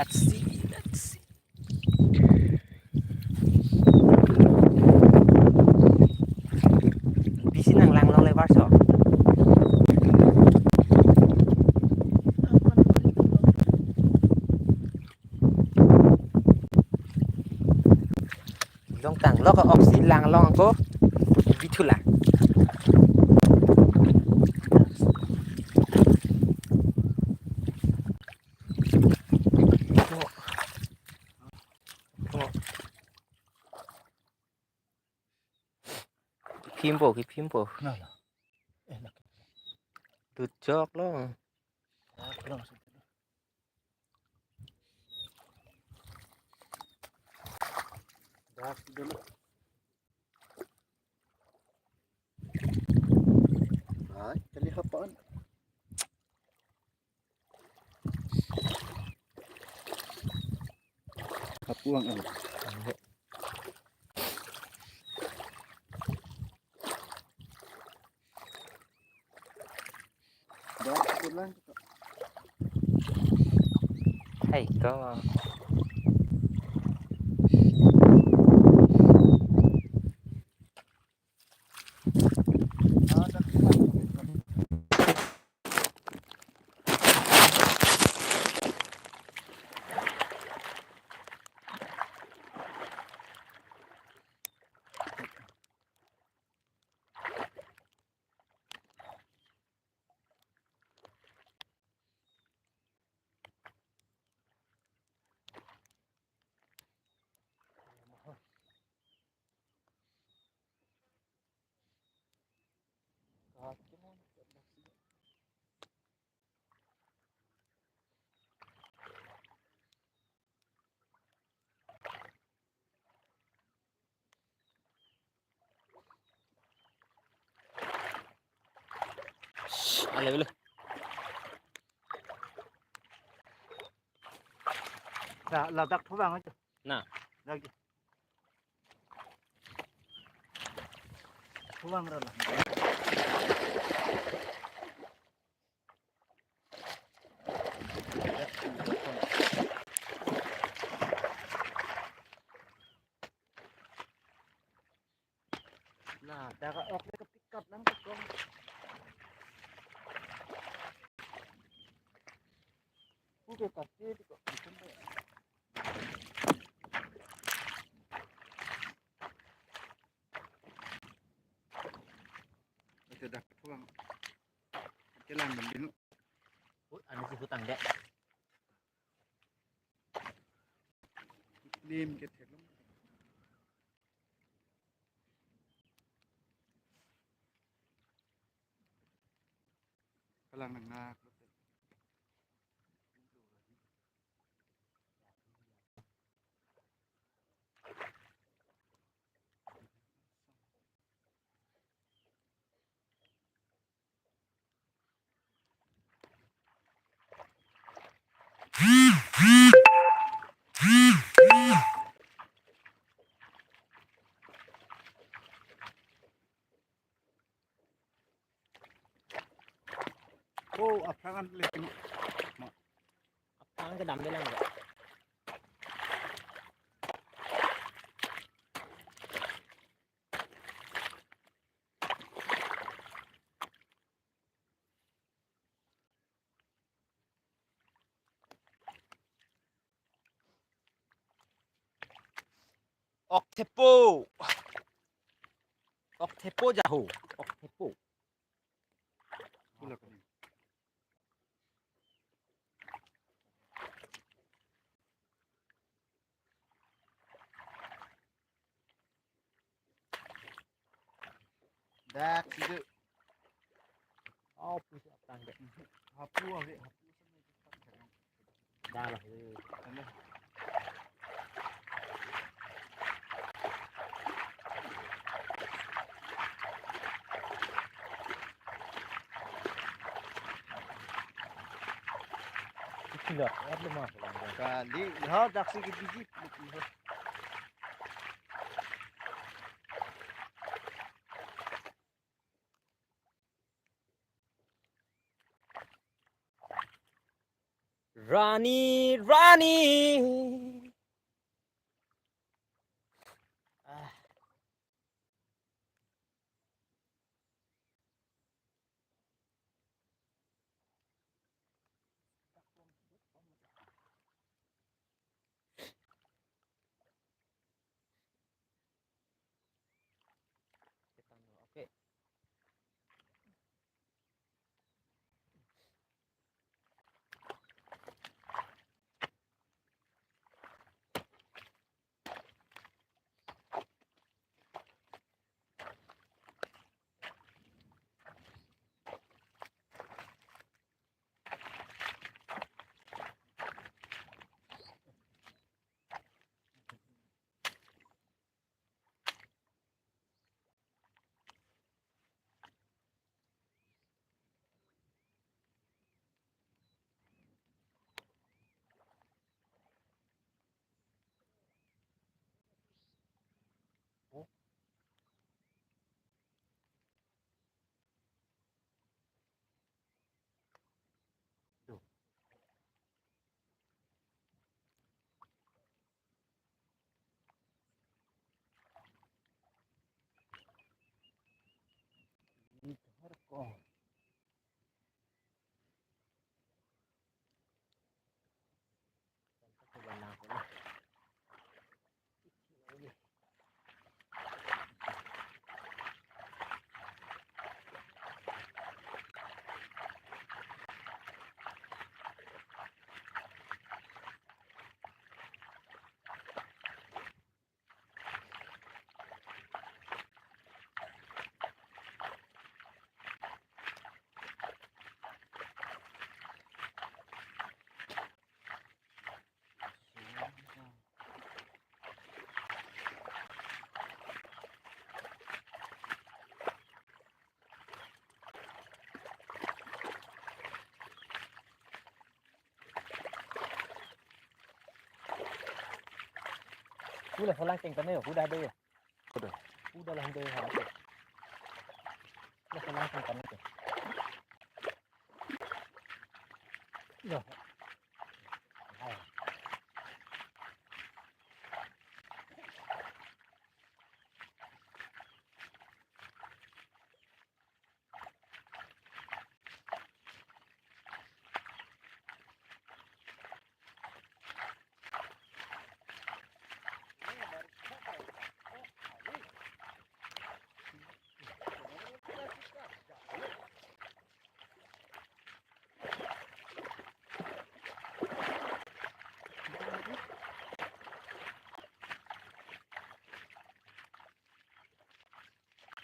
let's see Bisi nang lang long lebar so long tang lo ko oxy lang long ko bitula Pimpo cái pimpo tụt chọc lo Kali hapon. Hapuang ano? Dah lang. hay có Alay ulo. Là đặt thu vàng chứ. Nào. Lagi. Thu vàng rồi là. Nah, daga ok ka pick up lang ko. Udah kasih di kok. Itu dah tuang. Jalan mending. Ano si hutang dek? Lim ke thelum. Kalang nang nak. Oh, aprangan lekin. Ang kadami lang dek. Octepo. Octepo jahu. Octepo. Pula kan. Dak situ. Oh, pusi apang dek. Hapu ave hapu sama itu. Dah lah. Ano? Tidak, ada mah lang. Kali, ha dak sige biji. Rani, Rani. Ah. Oke. Udah selang tingkatnya ya, udah ada ya. Udah lah deh hampir. Udah selang tingkatnya tuh. Udah.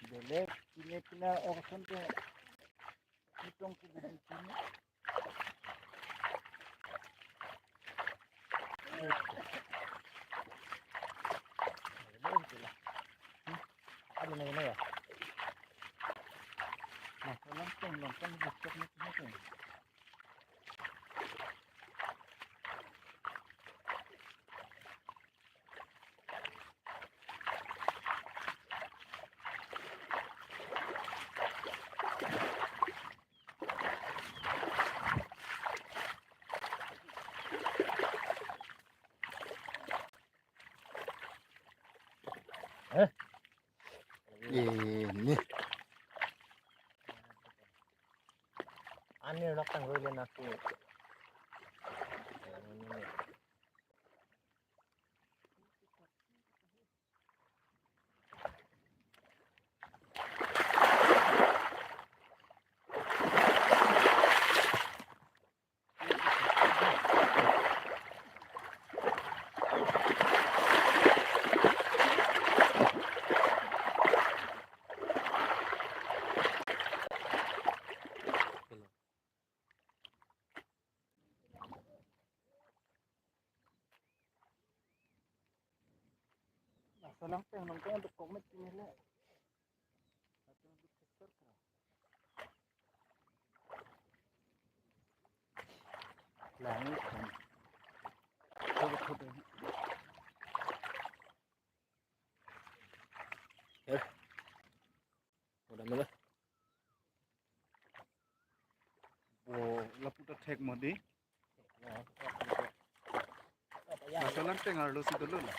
Belek, ini kena orson ke hitung ke bidang sini. Ada mana ya? Nah, langsung besok macam. Ini. Aneh nak tangguhin aku. Salang teh nongkrong untuk komit ini lah. Langit kan. Udah mulai. Oh, lapu tak tek madi. Masalante nga lusi dulu lah.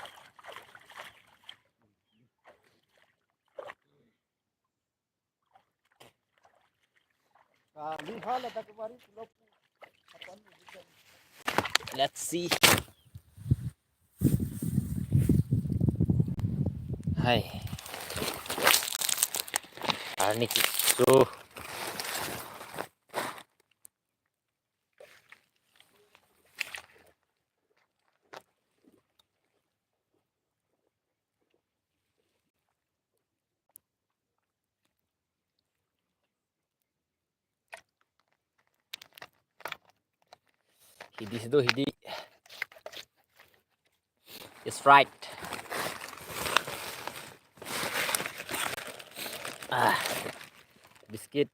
Lihat lah tak kemarin pulau apa ni? Let's see. Hai. Ini so. Hidi situ hidi. It's right. Biscuit.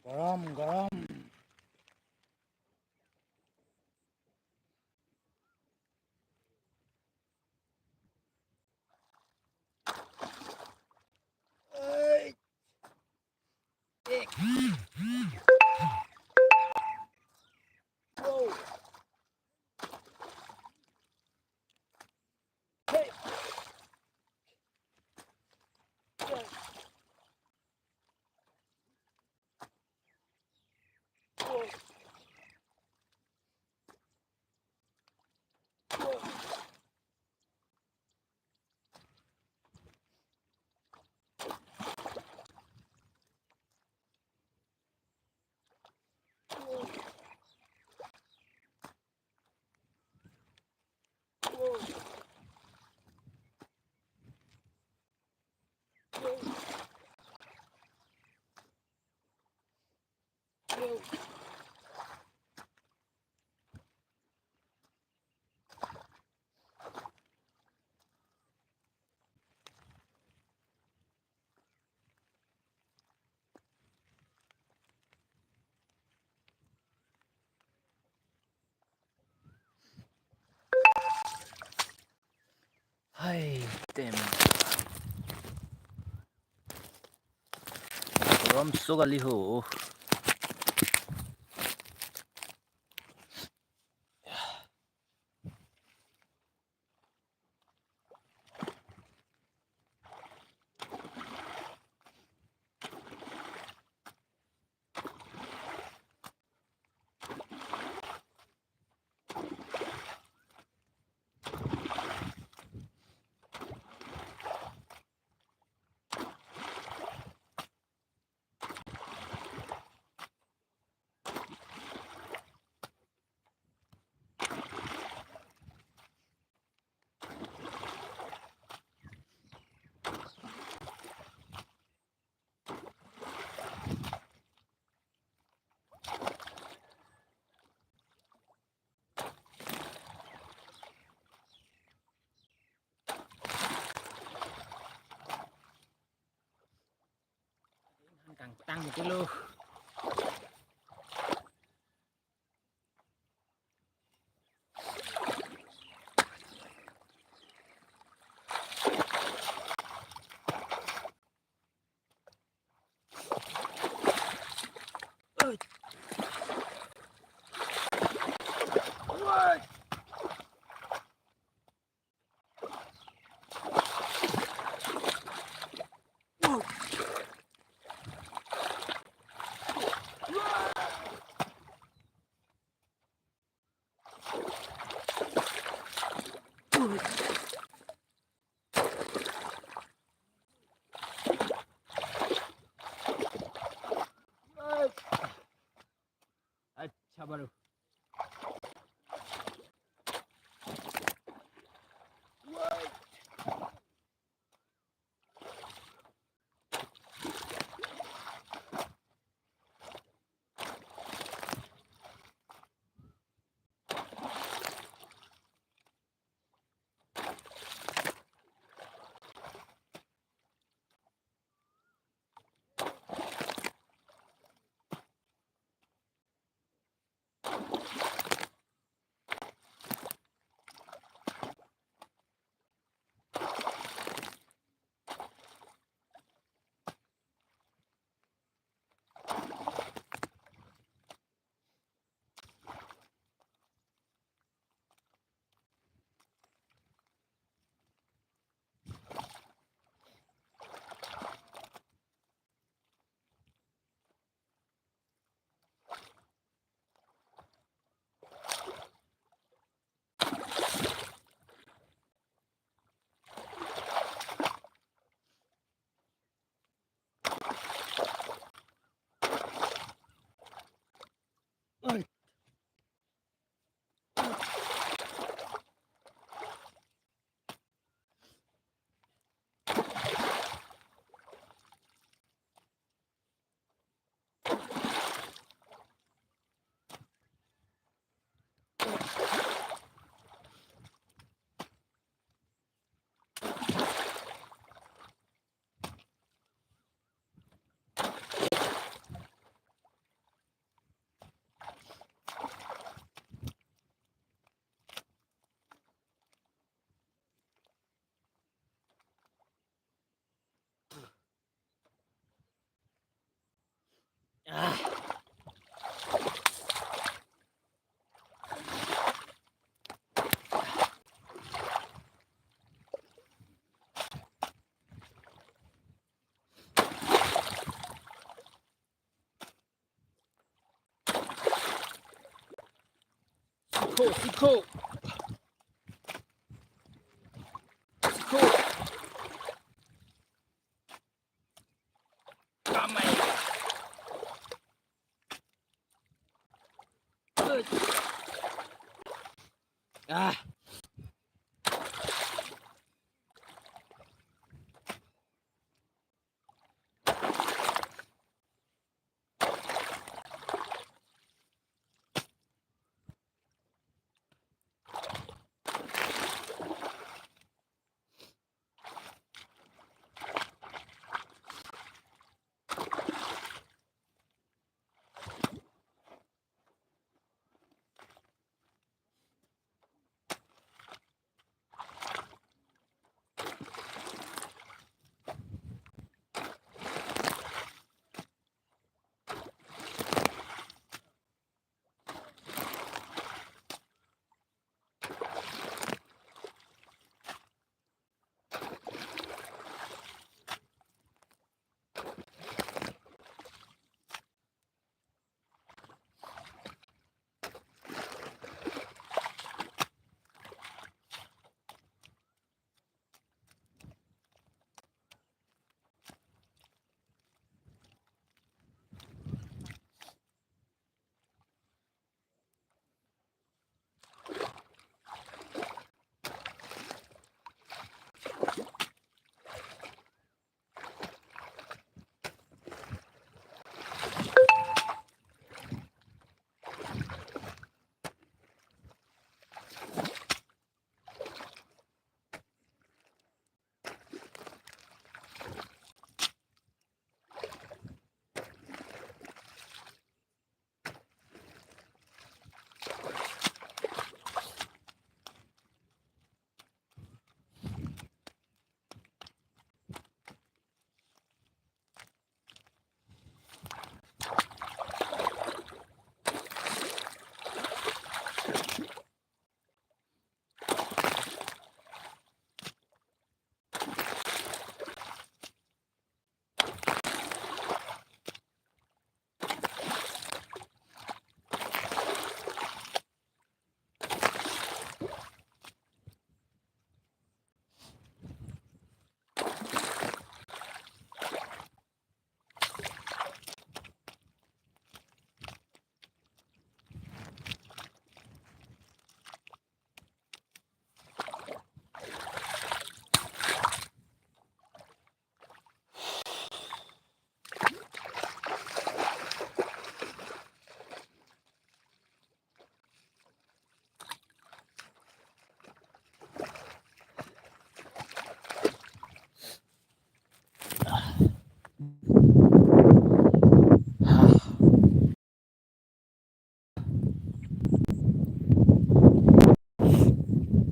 garam. Ay, oh, hey, oh, oh, oh. Hai, tem. Rom sugali ho. Càng tăng cái lô. अच्छा बड़ो. Siko. Ramai. Ah.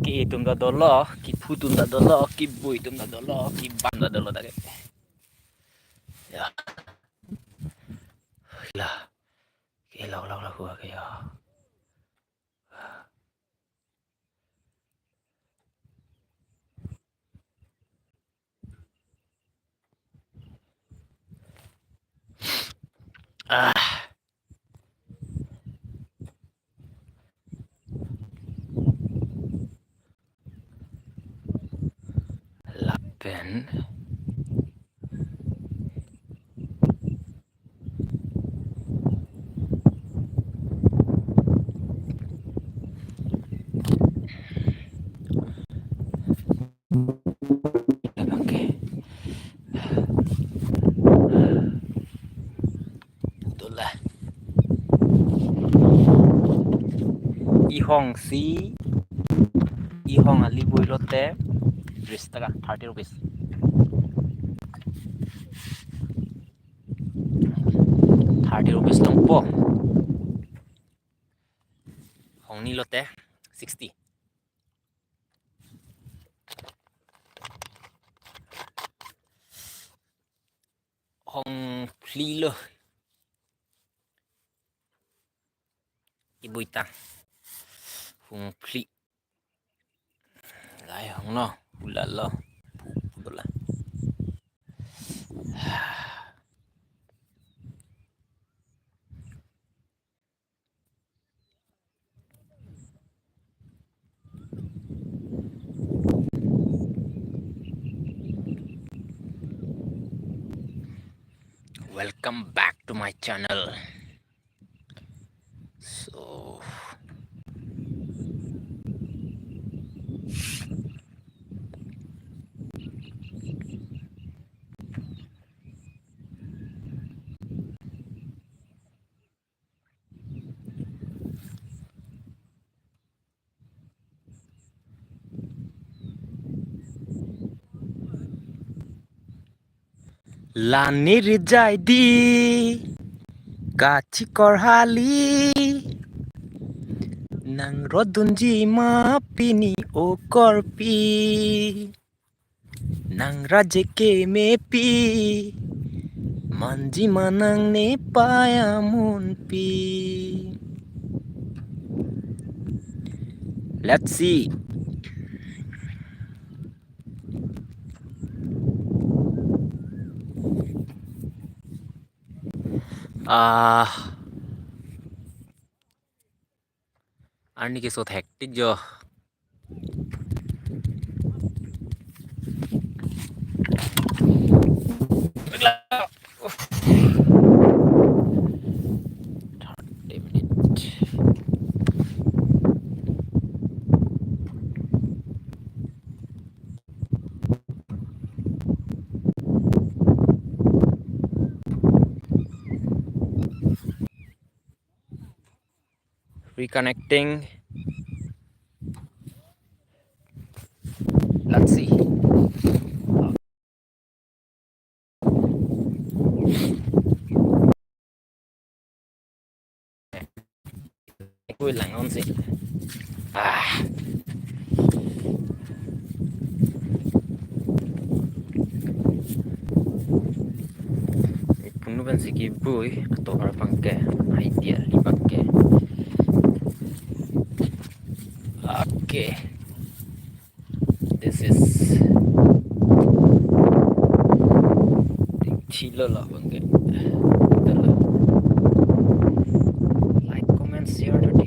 Ki itum da dolo, ki putum da dolo, ki buitum da dolo, ki bam da dolo dake. Ya. Lah. Ki lau lau lau ke ya. Ah. Lapen. Bangke. Betul lah. Ihong si. Ihong ali bui lote. 30 taka, 30 rupees. 30 rupees lang po. Hong ni lote, 60. Hong pli lo. Ibu itang. Hong pli. Gaya hong no. Ulala. Betul lah. welcome back to my channel. So Lanir jaidi kachi korhali nang rodunji mapini o korpi nang rajeke mepi manji manang ne payamun pi. Let's see. Ani ke so hectic jo. Reconnecting. Let's see. Vui lặng không gì. Puno ban sigi vui atau harap pangke idea dipakai. Okay. This is chilo lah pangke. Like, comment, share tadi.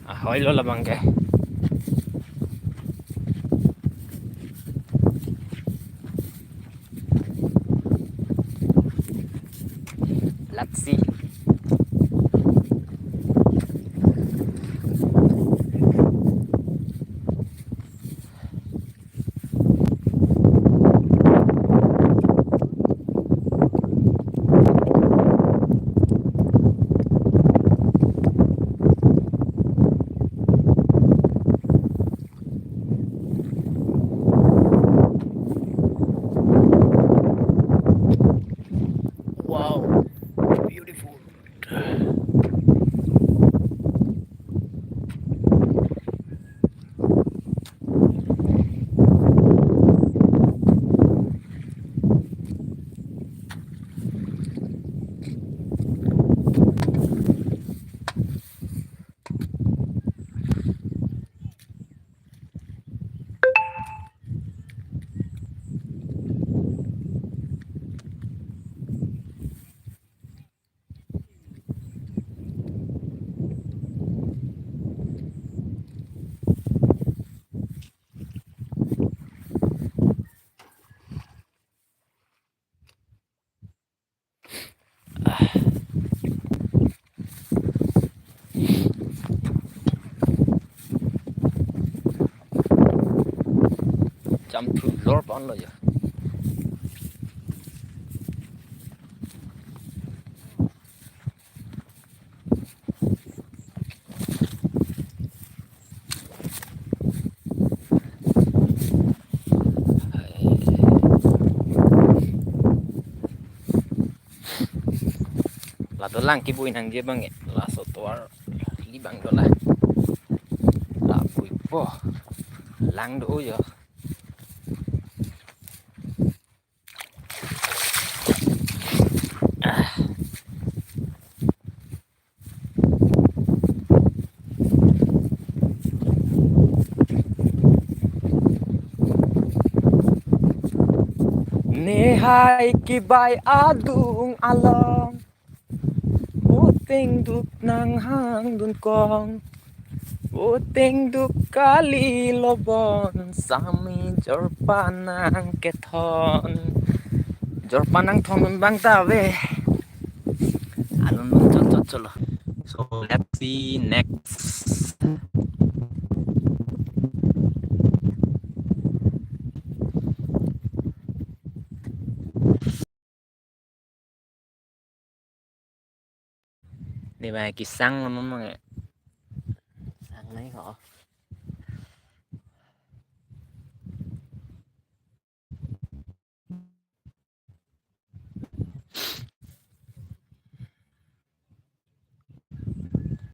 Ahoy lo lah bangke. Let's see. Wow, beautiful. Jump to lorp on lo ya. Là tôi lang cái bụi hàng kia băng là số toa lý bằng đó là bụi vô lang đổ giờ ne Hai kibai adung along Puting duk nang hang dun kong Puting duk kali lobon Sami jorpanang keton Jorpanang thonun bang tawe Alun cholo. So let's see next. Đi bài kỳ xăng lắm mọi người. Xăng đấy hả?